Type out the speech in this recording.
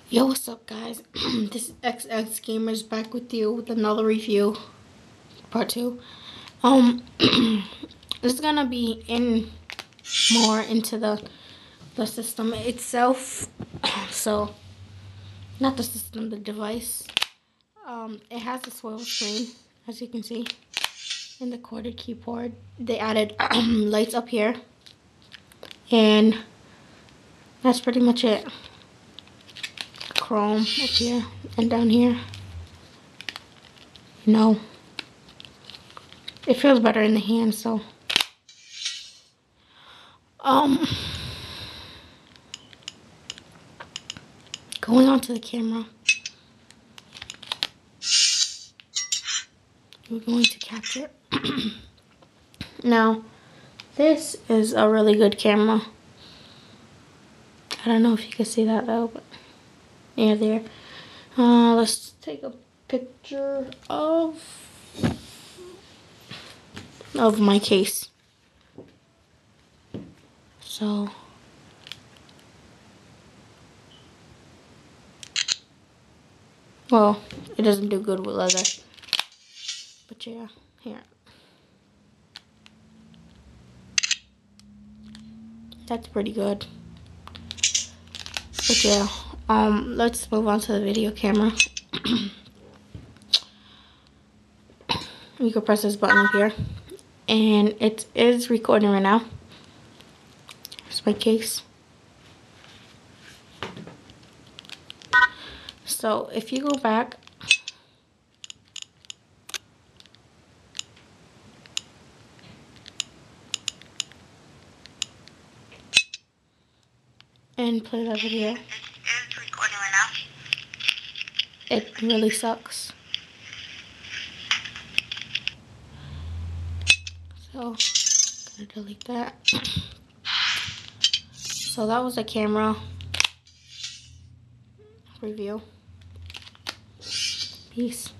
Yo, what's up, guys? This is XX Gamers back with you with another review, part 2. This is gonna be more into the system itself. So, not the system, the device. It has a swivel screen, as you can see, in the Qwerty keyboard. They added lights up here, and that's pretty much it. Chrome up here and down here. No, it feels better in the hand. So going on to the camera, we're going to capture. Now this is a really good camera. I don't know if you can see that though, but yeah, there. Let's take a picture of my case. So well, it doesn't do good with leather, but yeah, here. That's pretty good. But yeah, let's move on to the video camera. You can press this button up here, and it is recording right now. Here's my case. So if you go back, and play that video. It is recording right now. It really sucks. So, gonna delete that. So that was a camera review. Peace.